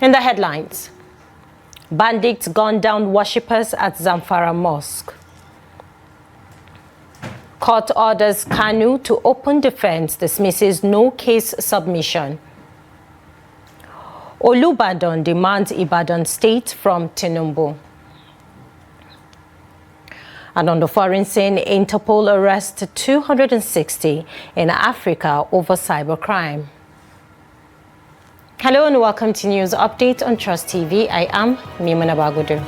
In the headlines, bandits gun down worshippers at Zamfara Mosque. Court orders Kanu to open defense, dismisses no case submission. Olubadan demands Ibadan state from Tinubu. And on the foreign scene, Interpol arrests 260 in Africa over cybercrime. Hello and welcome to News Update on Trust TV. I am Mimuna Bagudu.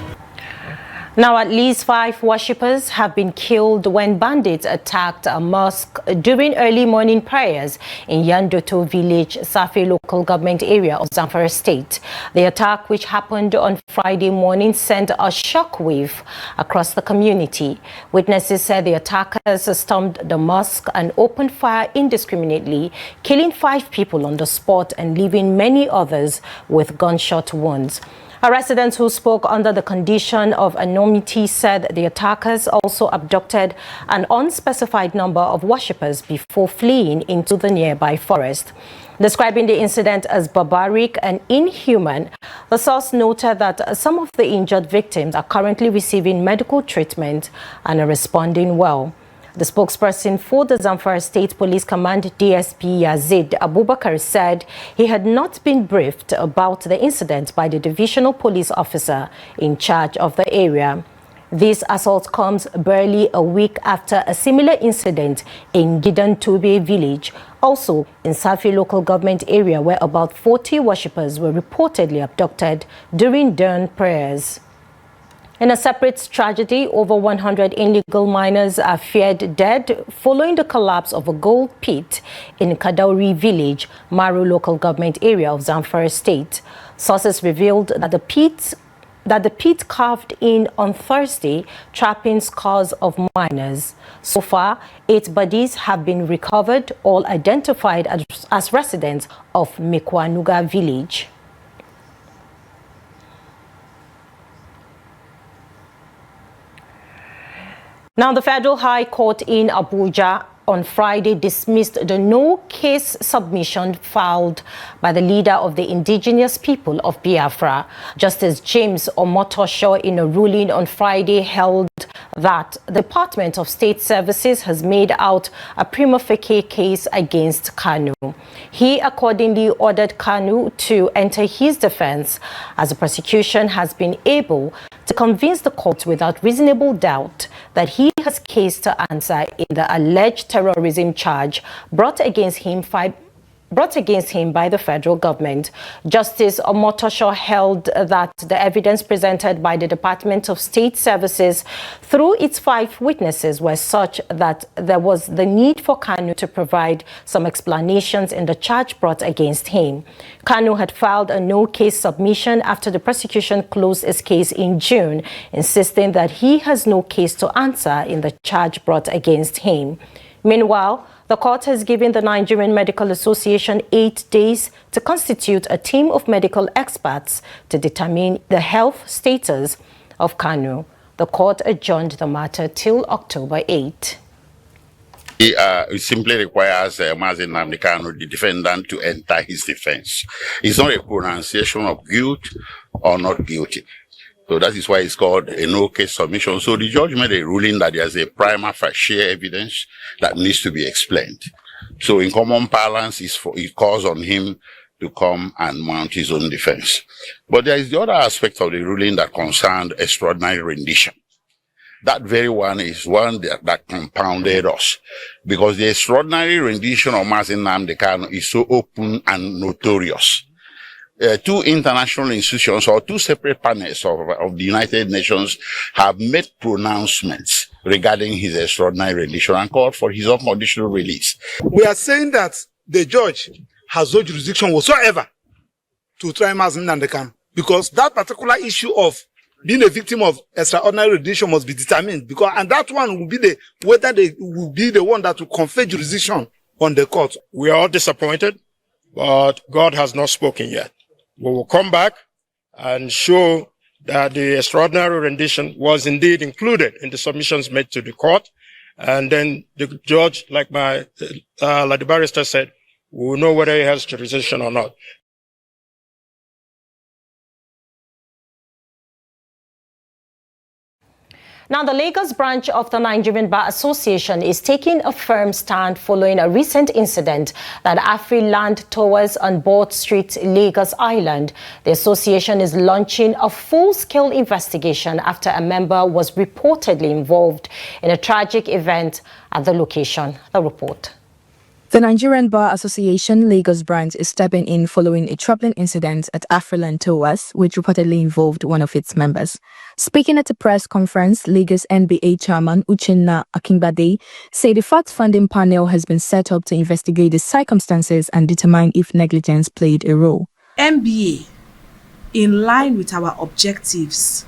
Now, at least 5 worshippers have been killed when bandits attacked a mosque during early morning prayers in Yandoto village, Safi local government area of Zamfara state. The attack, which happened on Friday morning, sent a shockwave across the community. Witnesses said the attackers stormed the mosque and opened fire indiscriminately, killing 5 people on the spot and leaving many others with gunshot wounds. A resident who spoke under the condition of anonymity said the attackers also abducted an unspecified number of worshippers before fleeing into the nearby forest. Describing the incident as barbaric and inhuman, the source noted that some of the injured victims are currently receiving medical treatment and are responding well. The spokesperson for the Zamfara State Police Command, DSP Yazid Abubakar, said he had not been briefed about the incident by the divisional police officer in charge of the area. This assault comes barely a week after a similar incident in Gidan Tobe village, also in Safi local government area, where about 40 worshippers were reportedly abducted during dawn prayers. In a separate tragedy, over 100 illegal miners are feared dead following the collapse of a gold pit in Kadauri village, Maru local government area of Zamfara state. Sources revealed that the pit carved in on Thursday, trapping scores of miners. So far, 8 bodies have been recovered, all identified as residents of Mekwanuga village. Now, the Federal High Court in Abuja on Friday dismissed the no-case submission filed by the leader of the indigenous people of Biafra. Justice James Omotosho, in a ruling on Friday, held that the Department of State Services has made out a prima facie case against Kanu. He accordingly ordered Kanu to enter his defense, as the prosecution has been able to convince the court without reasonable doubt that he has case to answer in the alleged terrorism charge brought against him by the federal government. Justice Omotosho held that the evidence presented by the Department of State Services through its 5 witnesses were such that there was the need for Kanu to provide some explanations in the charge brought against him. Kanu had filed a no-case submission after the prosecution closed its case in June, insisting that he has no case to answer in the charge brought against him. Meanwhile, the court has given the Nigerian Medical Association 8 days to constitute a team of medical experts to determine the health status of Kanu. The court adjourned the matter till October 8. It simply requires Mazi Nnamdi Kanu, the defendant, to enter his defense. It's not a pronunciation of guilt or not guilty. So that is why it's called a no-case submission. So the judge made a ruling that there's a prima facie evidence that needs to be explained. So in common parlance, it calls on him to come and mount his own defense. But there is the other aspect of the ruling that concerned extraordinary rendition. That very one is one that compounded us, because the extraordinary rendition of Mazi Nnamdi Kanu is so open and notorious. 2 international institutions or 2 separate panels of the United Nations have made pronouncements regarding his extraordinary rendition and called for his unconditional release. We are saying that the judge has no jurisdiction whatsoever to try Mazi Nnamdi Kanu, because that particular issue of being a victim of extraordinary rendition must be determined, and that one will be whether they will be the one that will confer jurisdiction on the court. We are all disappointed, but God has not spoken yet. We will come back and show that the extraordinary rendition was indeed included in the submissions made to the court. And then the judge, like the barrister said, we will know whether he has jurisdiction or not. Now, the Lagos branch of the Nigerian Bar Association is taking a firm stand following a recent incident that Afri-Land Towers on Board Street, Lagos Island. The association is launching a full-scale investigation after a member was reportedly involved in a tragic event at the location. The report. The Nigerian Bar Association Lagos branch is stepping in following a troubling incident at Afri-Land Towers, which reportedly involved one of its members. Speaking at a press conference, Lagos NBA chairman Uchenna Akingbade said a fact-finding panel has been set up to investigate the circumstances and determine if negligence played a role. NBA, in line with our objectives,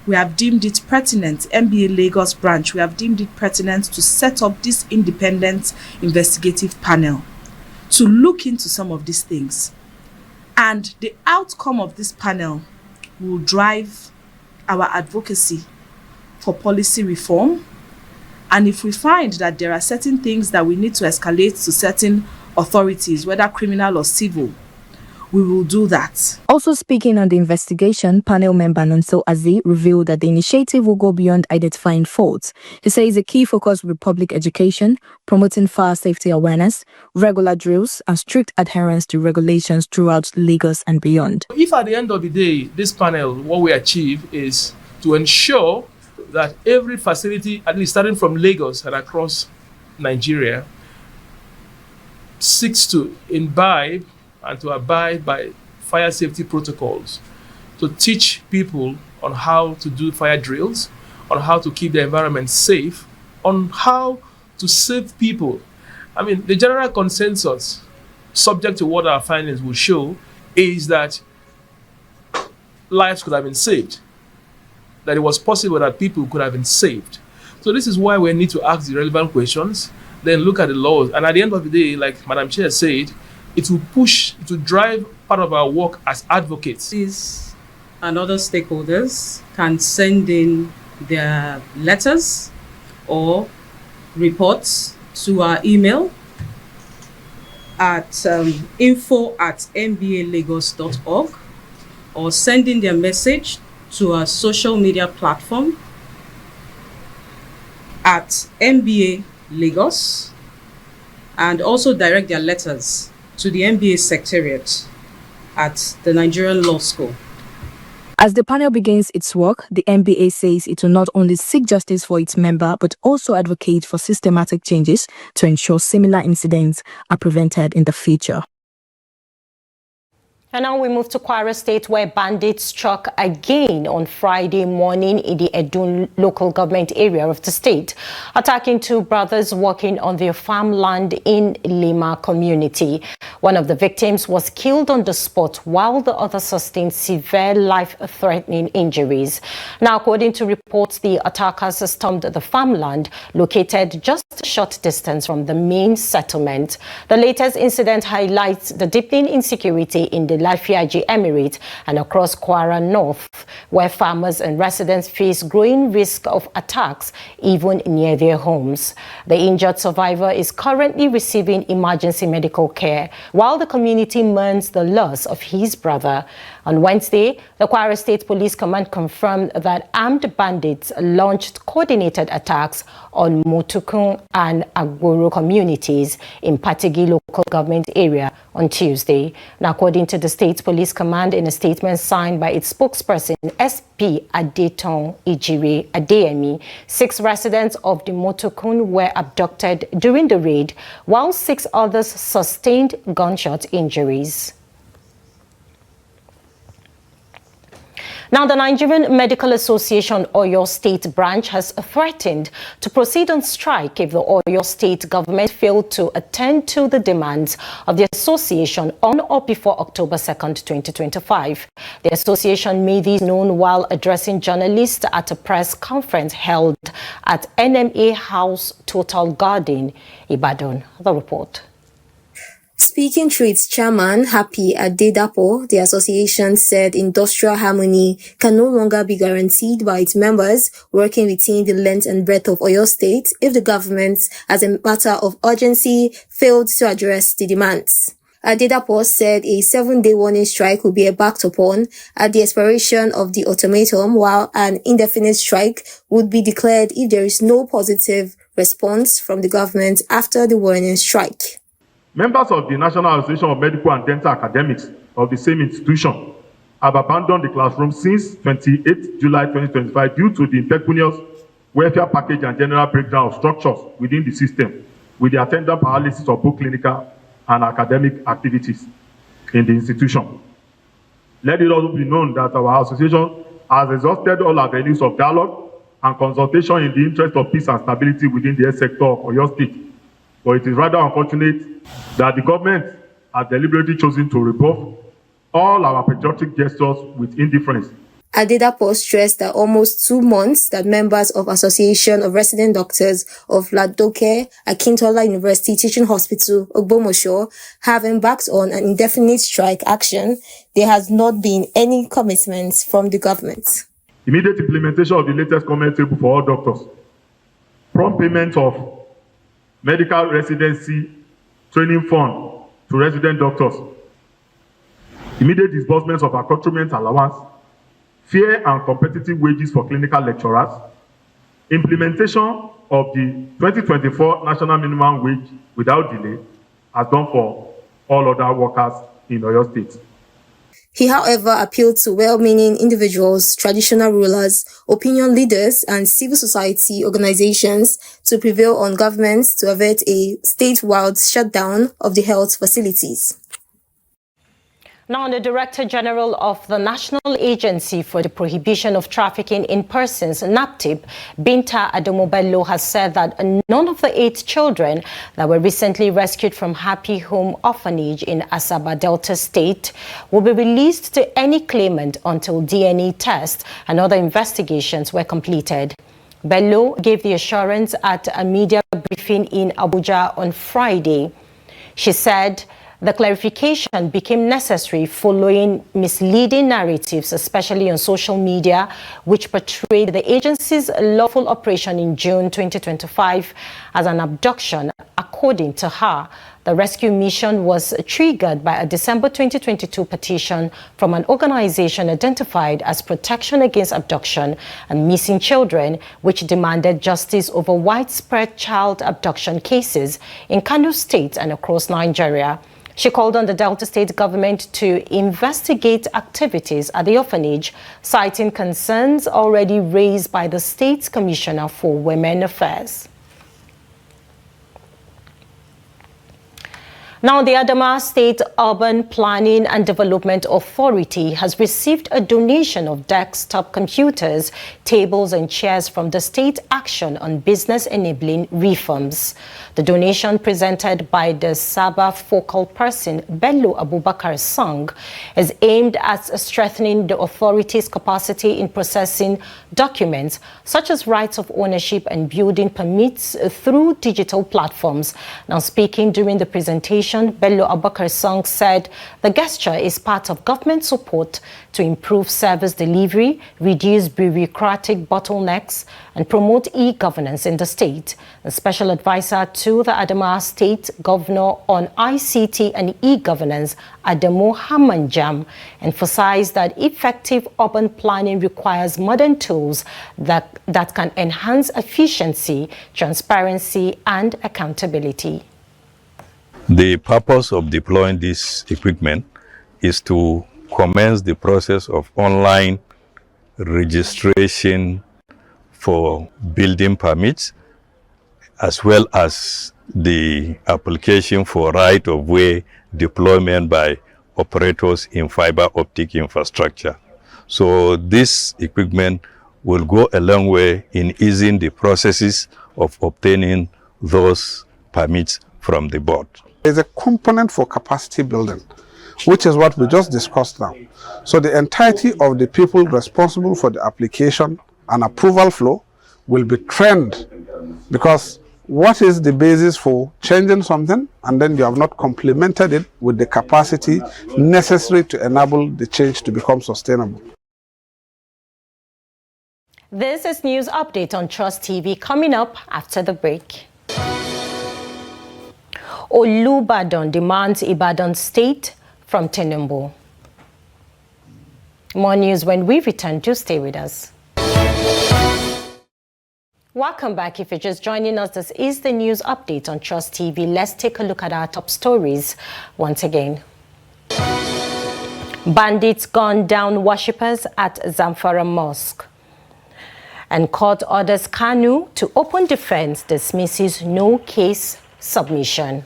we have deemed it pertinent, NBA Lagos branch, we have deemed it pertinent to set up this independent investigative panel to look into some of these things. And the outcome of this panel will drive our advocacy for policy reform. And if we find that there are certain things that we need to escalate to certain authorities, whether criminal or civil, we will do that. Also speaking on the investigation, panel member Nonso Azi revealed that the initiative will go beyond identifying faults. He says a key focus will be public education, promoting fire safety awareness, regular drills, and strict adherence to regulations throughout Lagos and beyond. If at the end of the day, this panel, what we achieve is to ensure that every facility, at least starting from Lagos and across Nigeria, seeks to imbibe and to abide by fire safety protocols, to teach people on how to do fire drills, on how to keep the environment safe, on how to save people. I mean, the general consensus, subject to what our findings will show, is that lives could have been saved, that it was possible that people could have been saved. So this is why we need to ask the relevant questions, then look at the laws. And at the end of the day, like Madam Chair said, it will drive part of our work as advocates. These and other stakeholders can send in their letters or reports to our email at info@nbalagos.org, or send in their message to our social media platform at NBA Lagos, and also direct their letters to the NBA Secretariat at the Nigerian Law School. As the panel begins its work, the NBA says it will not only seek justice for its member, but also advocate for systematic changes to ensure similar incidents are prevented in the future. And now we move to Kwara State, where bandits struck again on Friday morning in the Edun local government area of the state, attacking two brothers working on their farmland in Lima community. One of the victims was killed on the spot, while the other sustained severe life-threatening injuries. Now, according to reports, the attackers stormed the farmland located just a short distance from the main settlement. The latest incident highlights the deepening insecurity in the Lafiaji Emirate and across Kwara North, where farmers and residents face growing risk of attacks even near their homes. The injured survivor is currently receiving emergency medical care, while the community mourns the loss of his brother. On Wednesday, the Kwara State Police Command confirmed that armed bandits launched coordinated attacks on Motukun and Agboro communities in Patigi local government area on Tuesday. Now, according to the State Police Command, in a statement signed by its spokesperson, SP Adeton Ijiri Adeyemi, 6 residents of the Motukun were abducted during the raid, while 6 others sustained gunshot injuries. Now, the Nigerian Medical Association Oyo State branch has threatened to proceed on strike if the Oyo State government failed to attend to the demands of the association on or before October 2nd, 2025. The association made these known while addressing journalists at a press conference held at NMA House Total Garden, Ibadan. The report. Speaking through its chairman, Happy Adedapo, the association said industrial harmony can no longer be guaranteed by its members working within the length and breadth of Oyo State if the government, as a matter of urgency, failed to address the demands. Adedapo said a 7-day warning strike will be embarked upon at the expiration of the ultimatum, while an indefinite strike would be declared if there is no positive response from the government after the warning strike. Members of the National Association of Medical and Dental Academics of the same institution have abandoned the classroom since 28 July 2025 due to the impecunious welfare package and general breakdown of structures within the system, with the attendant paralysis of both clinical and academic activities in the institution. Let it also be known that our association has exhausted all avenues of dialogue and consultation in the interest of peace and stability within the health sector of Oyo State. But it is rather unfortunate that the government has deliberately chosen to rebuff all our patriotic gestures with indifference. Adedapo stressed that almost 2 months that members of Association of Resident Doctors of Ladoke Akintola University Teaching Hospital, Ogbomosho, have embarked on an indefinite strike action, there has not been any commitments from the government. Immediate implementation of the latest comment table for all doctors. Prompt payment of medical residency training fund to resident doctors. Immediate disbursements of accoutrement allowance. Fair and competitive wages for clinical lecturers. Implementation of the 2024 national minimum wage without delay, as done for all other workers in Oyo State. He, however, appealed to well-meaning individuals, traditional rulers, opinion leaders, and civil society organizations to prevail on governments to avert a statewide shutdown of the health facilities. Now, the Director General of the National Agency for the Prohibition of Trafficking in Persons, NAPTIP, Binta Adomobello, has said that none of the 8 children that were recently rescued from Happy Home Orphanage in Asaba Delta State will be released to any claimant until DNA tests and other investigations were completed. Bello gave the assurance at a media briefing in Abuja on Friday. She said the clarification became necessary following misleading narratives, especially on social media, which portrayed the agency's lawful operation in June 2025 as an abduction. According to her, the rescue mission was triggered by a December 2022 petition from an organization identified as Protection Against Abduction and Missing Children, which demanded justice over widespread child abduction cases in Kano State and across Nigeria. She called on the Delta State government to investigate activities at the orphanage, citing concerns already raised by the state's Commissioner for Women Affairs. Now, the Adamawa State Urban Planning and Development Authority has received a donation of desktop computers, tables and chairs from the State Action on Business Enabling Reforms. The donation, presented by the Sabah focal person Bello Abubakar Song, is aimed at strengthening the authority's capacity in processing documents such as rights of ownership and building permits through digital platforms. Now, speaking during the presentation, Bello Abubakar Song said the gesture is part of government support to improve service delivery, reduce bureaucratic bottlenecks, and promote e-governance in the state. A special advisor to the Adamawa State Governor on ICT and e-governance, Adamu Hamanjam, emphasized that effective urban planning requires modern tools that can enhance efficiency, transparency, and accountability. The purpose of deploying this equipment is to commence the process of online registration for building permits, as well as the application for right-of-way deployment by operators in fiber optic infrastructure. So this equipment will go a long way in easing the processes of obtaining those permits from the board. There's a component for capacity building, which is what we just discussed now. So the entirety of the people responsible for the application and approval flow will be trained, because what is the basis for changing something and then you have not complemented it with the capacity necessary to enable the change to become sustainable. This is News Update on Trust TV, coming up after the break. Olubadan demands Ibadan state from Tinubu. More news when we return. Do stay with us. Welcome back. If you're just joining us, this is the news update on Trust TV. Let's take a look at our top stories once again. Bandits gun down worshippers at Zamfara Mosque. And court orders Kanu to open defense, dismisses no case submission.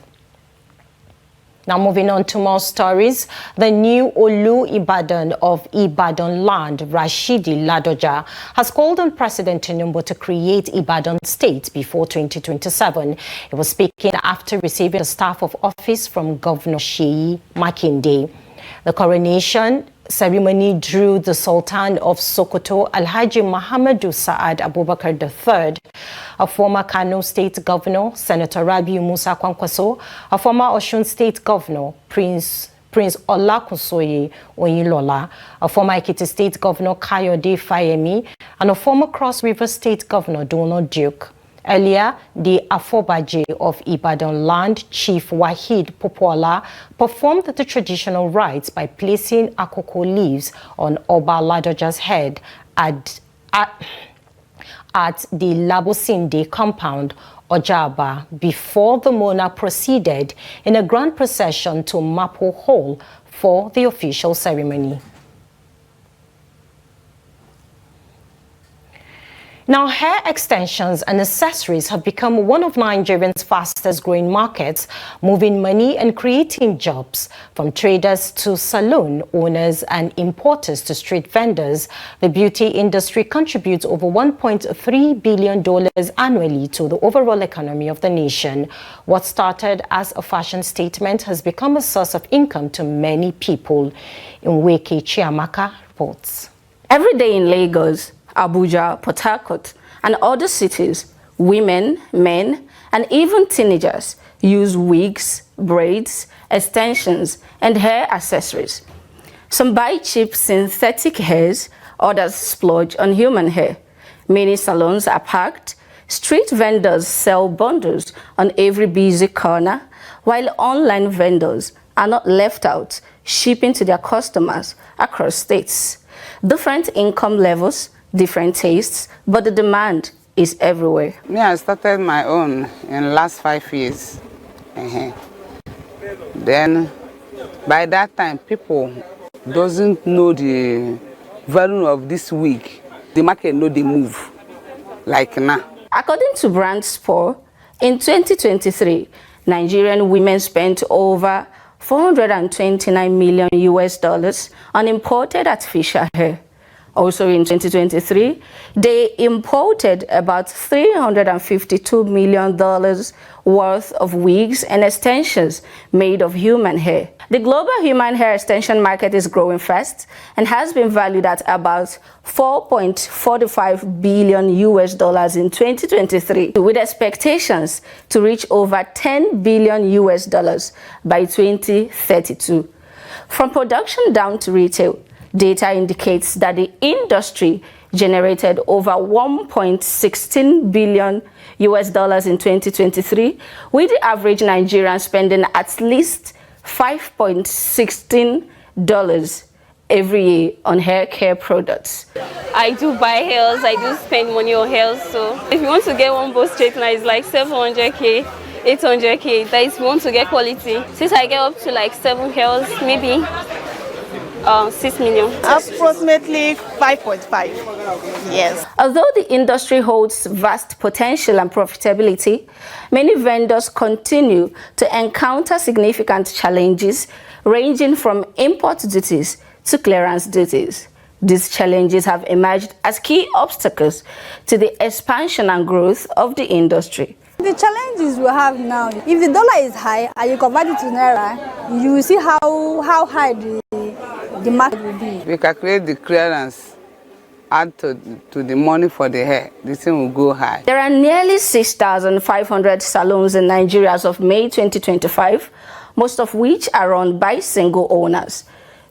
Now moving on to more stories, the new Olu Ibadan of Ibadan land, Rashidi Ladoja, has called on President Tinubu to create Ibadan state before 2027. He was speaking after receiving a staff of office from Governor Sheyi Makinde. The coronation ceremony drew the Sultan of Sokoto, Alhaji Muhammadu Sa'ad Abubakar III, a former Kano State Governor, Senator Rabiu Musa Kwankwaso, a former Osun State Governor, Prince Olakunsoye Oyinlola, a former Ekiti State Governor, Kayode Fayemi, and a former Cross River State Governor, Donald Duke. Earlier, the Afobaje of Ibadan land, Chief Wahid Popola, performed the traditional rites by placing akoko leaves on Oba Ladoja's head at the Labosinde compound, Ojaba, before the monarch proceeded in a grand procession to Mapo Hall for the official ceremony. Now, hair extensions and accessories have become one of Nigerians' fastest growing markets, moving money and creating jobs. From traders to salon owners and importers to street vendors, the beauty industry contributes over $1.3 billion annually to the overall economy of the nation. What started as a fashion statement has become a source of income to many people. Nweke Chiamaka reports. Every day in Lagos, Abuja, Port Harcourt, and other cities, women, men, and even teenagers use wigs, braids, extensions, and hair accessories. Some buy cheap synthetic hairs, others splurge on human hair. Many salons are packed. Street vendors sell bundles on every busy corner, while online vendors are not left out, shipping to their customers across states. Different income levels, different tastes, but the demand is everywhere. Me, I started my own in the last 5 years. Then, by that time, people doesn't know the value of this wig. The market know they move, like now. According to Brand Spur, in 2023, Nigerian women spent over $429 million on imported artificial hair. Also in 2023, they imported about $352 million worth of wigs and extensions made of human hair. The global human hair extension market is growing fast and has been valued at about $4.45 billion in 2023, with expectations to reach over $10 billion by 2032. From production down to retail, data indicates that the industry generated over $1.16 billion in 2023, with the average Nigerian spending at least $5.16 every year on hair care products. I do buy hairs, I do spend money on hairs, so if you want to get one bow straightener, it's like 700k, 800k. That is if you want to get quality. Since I get up to like 7 hairs, maybe 6 million. Approximately 5.5. Yes. Although the industry holds vast potential and profitability, many vendors continue to encounter significant challenges ranging from import duties to clearance duties. These challenges have emerged as key obstacles to the expansion and growth of the industry. The challenges we have now, if the dollar is high and you convert it to naira, you will see how high the market will be. We calculate the clearance, add to the money for the hair, this thing will go high. There are nearly 6,500 salons in Nigeria as of May 2025, most of which are run by single owners.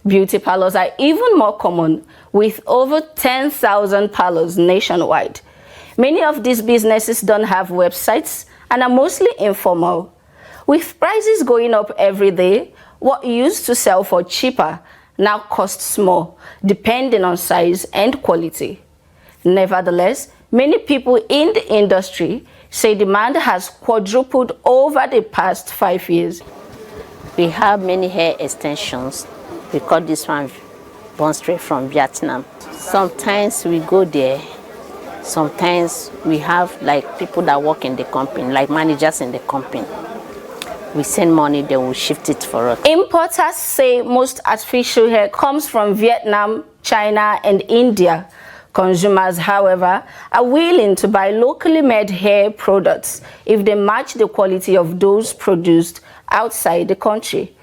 Beauty parlors are even more common, with over 10,000 parlors nationwide. Many of these businesses don't have websites and are mostly informal. With prices going up every day, what used to sell for cheaper now costs more, depending on size and quality. Nevertheless, many people in the industry say demand has quadrupled over the past 5 years. We have many hair extensions. We cut this one born straight from Vietnam. Sometimes we go there. Sometimes we have like people that work in the company, like managers in the company. We send money, they will shift it for us. Importers say most artificial hair comes from Vietnam, China, and India. Consumers, however, are willing to buy locally made hair products if they match the quality of those produced outside the country.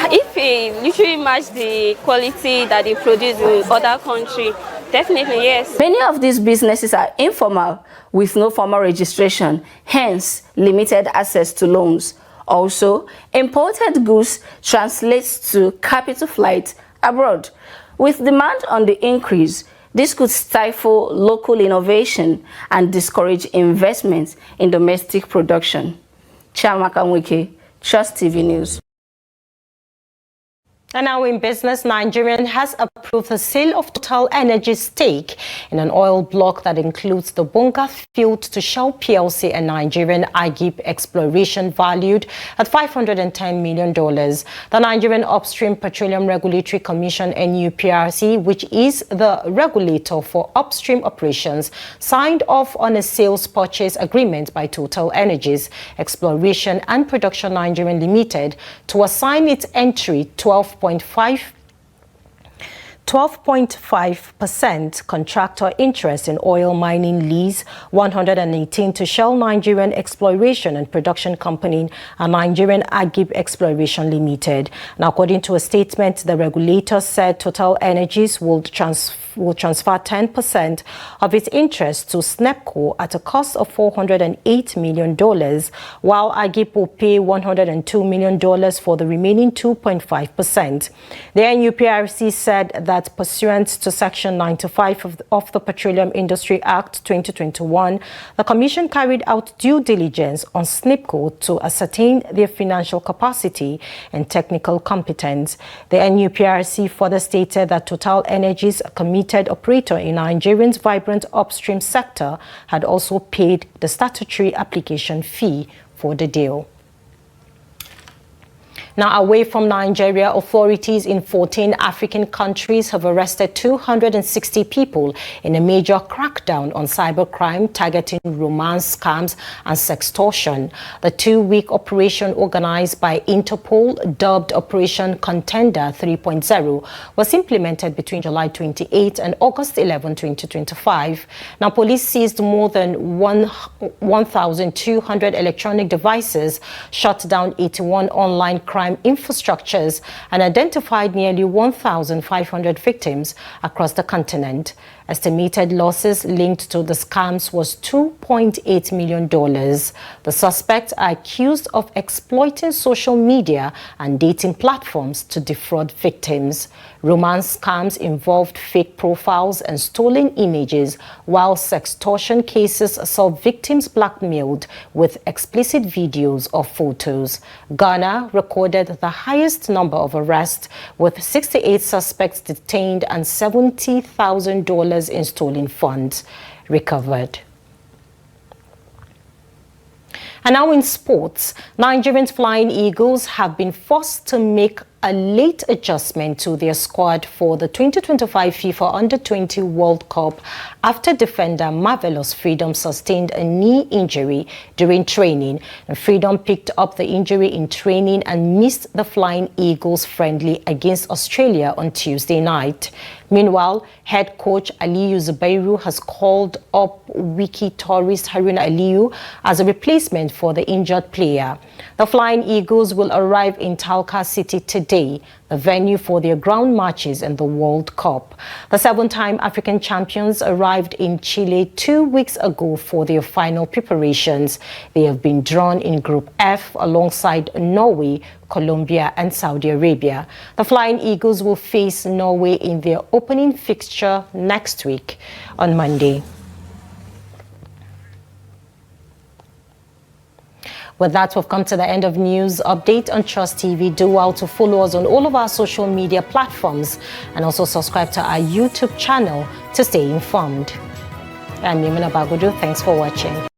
If it literally match the quality that they produce in other countries, definitely yes. Many of these businesses are informal with no formal registration, hence limited access to loans. Also, imported goods translates to capital flight abroad. With demand on the increase, this could stifle local innovation and discourage investments in domestic production. Chiamaka Nweke, Trust TV News. And now in business, Nigerian has approved the sale of Total Energy's stake in an oil block that includes the Bonga field to Shell PLC and Nigerian Agip Exploration valued at $510 million. The Nigerian Upstream Petroleum Regulatory Commission NUPRC, which is the regulator for upstream operations, signed off on a sales purchase agreement by Total Energies Exploration and Production Nigerian Limited to assign its entry 12.5% contractor interest in oil mining lease 118 to Shell Nigerian Exploration and Production Company and Nigerian Agip Exploration Limited. Now, according to a statement, the regulator said Total Energies will transfer 10% of its interest to SNEPCO at a cost of $408 million, while Agip will pay $102 million for the remaining 2.5%. The NUPRC said that pursuant to Section 95 of the Petroleum Industry Act 2021, the Commission carried out due diligence on SNEPCO to ascertain their financial capacity and technical competence. The NUPRC further stated that Total Energies, a committed operator in Nigeria's vibrant upstream sector, had also paid the statutory application fee for the deal. Now, away from Nigeria, authorities in 14 African countries have arrested 260 people in a major crackdown on cybercrime targeting romance scams and sextortion. The two-week operation organized by Interpol, dubbed Operation Contender 3.0, was implemented between July 28 and August 11, 2025. Now, police seized more than 1,200 electronic devices, shut down 81 online crime infrastructures, and identified nearly 1,500 victims across the continent. Estimated losses linked to the scams was $2.8 million. The suspects are accused of exploiting social media and dating platforms to defraud victims. Romance scams involved fake profiles and stolen images, while sextortion cases saw victims blackmailed with explicit videos or photos. Ghana recorded the highest number of arrests, with 68 suspects detained and $70,000 in stolen funds recovered. And now in sports, Nigerian Flying Eagles have been forced to make a late adjustment to their squad for the 2025 FIFA Under-20 World Cup after defender Marvelous Freedom sustained a knee injury during training. And Freedom picked up the injury in training and missed the Flying Eagles friendly against Australia on Tuesday night. Meanwhile, head coach Aliyu Zubairu has called up Wiki tourist Haruna Aliyu as a replacement for the injured player. The Flying Eagles will arrive in Talca City today, the venue for their ground matches in the World Cup. The seven-time African champions arrived in Chile 2 weeks ago for their final preparations. They have been drawn in Group F alongside Norway, Colombia and Saudi Arabia. The Flying Eagles will face Norway in their opening fixture next week on Monday. With that, we've come to the end of News Update on Trust TV. Do well to follow us on all of our social media platforms and also subscribe to our YouTube channel to stay informed. I'm Mimuna Bagudu. Thanks for watching.